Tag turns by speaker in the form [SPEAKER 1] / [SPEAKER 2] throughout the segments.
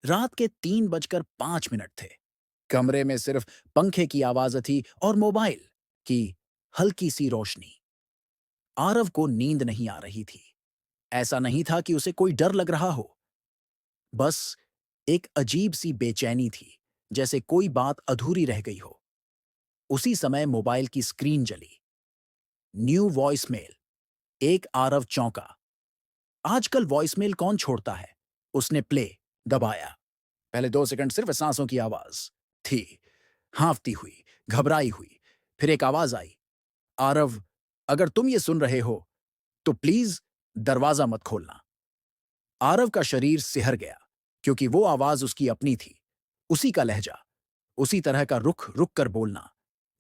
[SPEAKER 1] रात के 3:05 थे। कमरे में सिर्फ पंखे की आवाज थी और मोबाइल की हल्की सी रोशनी। आरव को नींद नहीं आ रही थी। ऐसा नहीं था कि उसे कोई डर लग रहा हो, बस एक अजीब सी बेचैनी थी, जैसे कोई बात अधूरी रह गई हो। उसी समय मोबाइल की स्क्रीन जली। New voicemail. एक आरव चौंका। आजकल वॉइसमेल कौन छोड़ता है? उसने प्ले दबाया। पहले 2 सेकंड सिर्फ सांसों की आवाज थी, हांफती हुई, घबराई हुई। फिर एक आवाज आई, आरव, अगर तुम ये सुन रहे हो तो प्लीज दरवाजा मत खोलना। आरव का शरीर सिहर गया, क्योंकि वो आवाज उसकी अपनी थी। उसी का लहजा, उसी तरह का रुख रुक कर बोलना,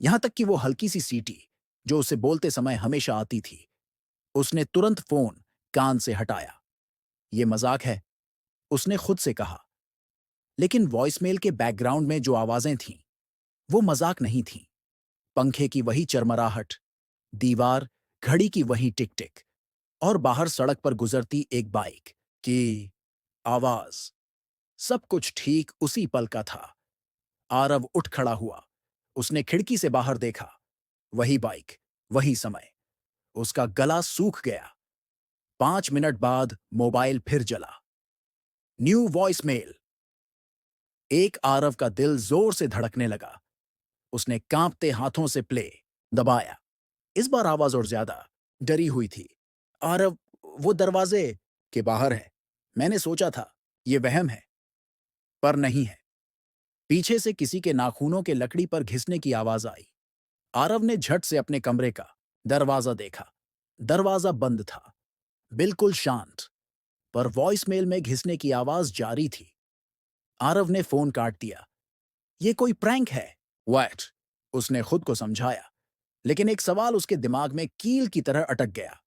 [SPEAKER 1] यहां तक कि वो हल्की सी सीटी जो उसे बोलते समय हमेशा आती थी। उसने तुरंत फोन कान से हटाया। ये मजाक है, उसने खुद से कहा। लेकिन वॉइसमेल के बैकग्राउंड में जो आवाजें थीं, वो मजाक नहीं थीं। पंखे की वही चरमराहट, दीवार, घड़ी की वही टिक टिक, और बाहर सड़क पर गुजरती एक बाइक की आवाज। सब कुछ ठीक उसी पल का था। आरव उठ खड़ा हुआ। उसने खिड़की से बाहर देखा। वही बाइक, वही समय। उसका गला सूख गया। 5 मिनट बाद मोबाइल फिर जला। New voicemail. एक आरव का दिल जोर से धड़कने लगा। उसने कांपते हाथों से प्ले दबाया। इस बार आवाज और ज्यादा डरी हुई थी। आरव, वो दरवाजे के बाहर है। मैंने सोचा था ये वहम है, पर नहीं है। पीछे से किसी के नाखूनों के लकड़ी पर घिसने की आवाज आई। आरव ने झट से अपने कमरे का दरवाजा देखा। दरवाजा बंद था, बिल्कुल शांत, पर वॉइसमेल में घिसने की आवाज जारी थी। आरव ने फोन काट दिया। ये कोई प्रैंक है, वैट, उसने खुद को समझाया। लेकिन एक सवाल उसके दिमाग में कील की तरह अटक गया।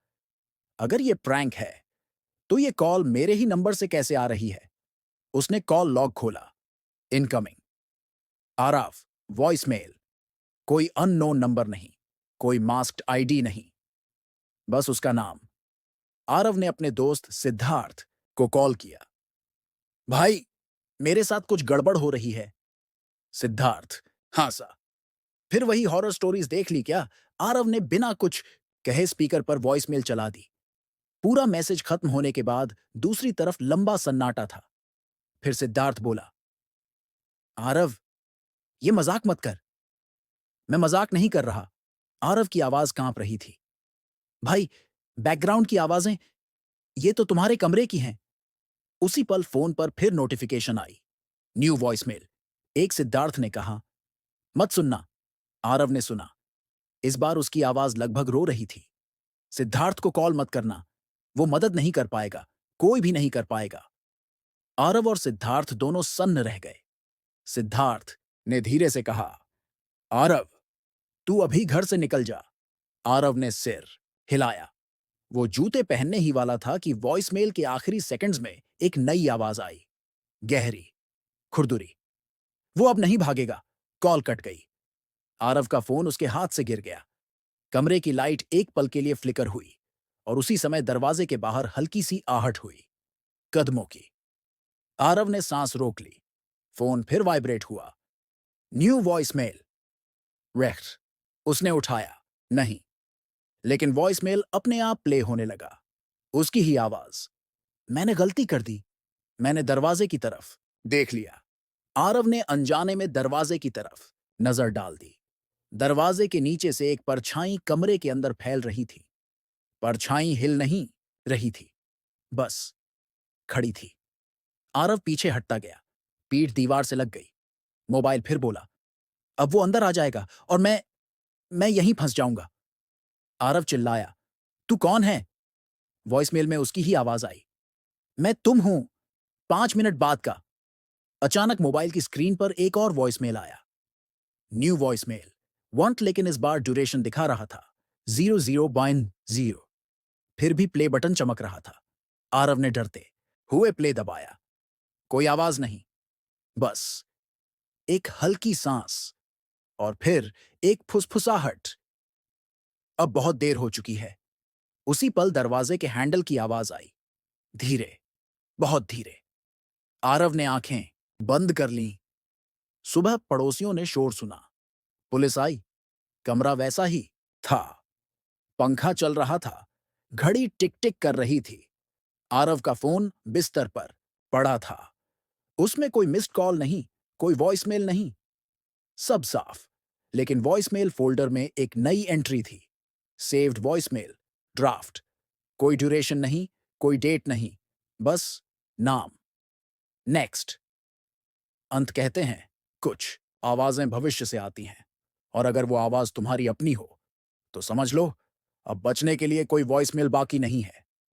[SPEAKER 1] अगर ये प्रैंक है, तो ये कॉल मेरे ही नंबर से कैसे आ रही है? उसने कॉल लॉग खोला। इनकमिंग। आरव, वॉइसमेल। कोई अननोन नंबर नहीं, कोई मास्क्ड आईडी नहीं, बस उसका नाम। आरव ने अपने दोस्त सिद्धार्थ को कॉल किया। भाई, मेरे साथ कुछ गड़बड़ हो रही है। सिद्धार्थ हंसा। फिर वही हॉरर स्टोरीज देख ली क्या? आरव ने बिना कुछ कहे स्पीकर पर वॉइसमेल चला दी। पूरा मैसेज खत्म होने के बाद दूसरी तरफ लंबा सन्नाटा था। फिर सिद्धार्थ बोला, आरव, ये मजाक मत कर। मैं मजाक नहीं कर रहा। आरव की आवाज कांप रही थी। भाई, बैकग्राउंड की आवाजें, ये तो तुम्हारे कमरे की हैं। उसी पल फोन पर फिर नोटिफिकेशन आई। New voicemail. एक सिद्धार्थ ने कहा, मत सुनना। आरव ने सुना। इस बार उसकी आवाज लगभग रो रही थी। सिद्धार्थ को कॉल मत करना। वो मदद नहीं कर पाएगा। कोई भी नहीं कर पाएगा। आरव और सिद्धार्थ दोनों सन्न रह गए। सिद्धार्थ ने धीरे से कहा, आरव, तू अभी घर से निकल जा। आरव ने सिर हिलाया। वो जूते पहनने ही वाला था कि वॉइसमेल के आखिरी सेकंड्स में एक नई आवाज आई। गहरी, खुरदुरी। वो अब नहीं भागेगा। कॉल कट गई। आरव का फोन उसके हाथ से गिर गया। कमरे की लाइट एक पल के लिए फ्लिकर हुई, और उसी समय दरवाजे के बाहर हल्की सी आहट हुई, कदमों की। आरव ने सांस रोक ली। फोन फिर वाइब्रेट हुआ। New voicemail. रेक्ट। उसने उठाया। नहीं। लेकिन वॉइसमेल अपने आप प्ले होने लगा। उसकी ही आवाज। मैंने गलती कर दी। मैंने दरवाजे की तरफ देख लिया। आरव ने अनजाने में दरवाजे की तरफ नजर डाल दी। दरवाजे के नीचे से एक परछाई कमरे के अंदर फैल रही थी। परछाई हिल नहीं रही थी, बस खड़ी थी। आरव पीछे हटता गया। पीठ दीवार से लग गई। मोबाइल फिर बोला, अब वो अंदर आ जाएगा और मैं यहीं फंस जाऊंगा। आरव चिल्लाया, तू कौन है? वॉइसमेल में उसकी ही आवाज आई, मैं तुम हूं, 5 मिनट बाद का। अचानक मोबाइल की स्क्रीन पर एक और वॉइसमेल आया। New voicemail. वांट, लेकिन इस बार ड्यूरेशन दिखा रहा था 00.0। फिर भी प्ले बटन चमक रहा था। आरव ने डरते हुए प्ले दबाया। कोई आवाज नहीं, बस एक हल्की सांस, और फिर एक फुसफुसाहट। अब बहुत देर हो चुकी है। उसी पल दरवाजे के हैंडल की आवाज आई। धीरे, बहुत धीरे। आरव ने आंखें बंद कर लीं। सुबह पड़ोसियों ने शोर सुना। पुलिस आई। कमरा वैसा ही था। पंखा चल रहा था। घड़ी टिक टिक कर रही थी। आरव का फोन बिस्तर पर पड़ा था। उसमें कोई मिस्ड कॉल नहीं, कोई वॉइसमेल नहीं। सब साफ। लेकिन वॉइसमेल फोल्डर में एक नई एंट्री थी। Saved voicemail, draft. कोई ड्यूरेशन नहीं, कोई डेट नहीं, बस नाम। नेक्स्ट। अंत कहते हैं, कुछ आवाजें भविष्य से आती हैं, और अगर वो आवाज तुम्हारी अपनी हो तो समझ लो अब बचने के लिए कोई वॉइसमेल बाकी नहीं है।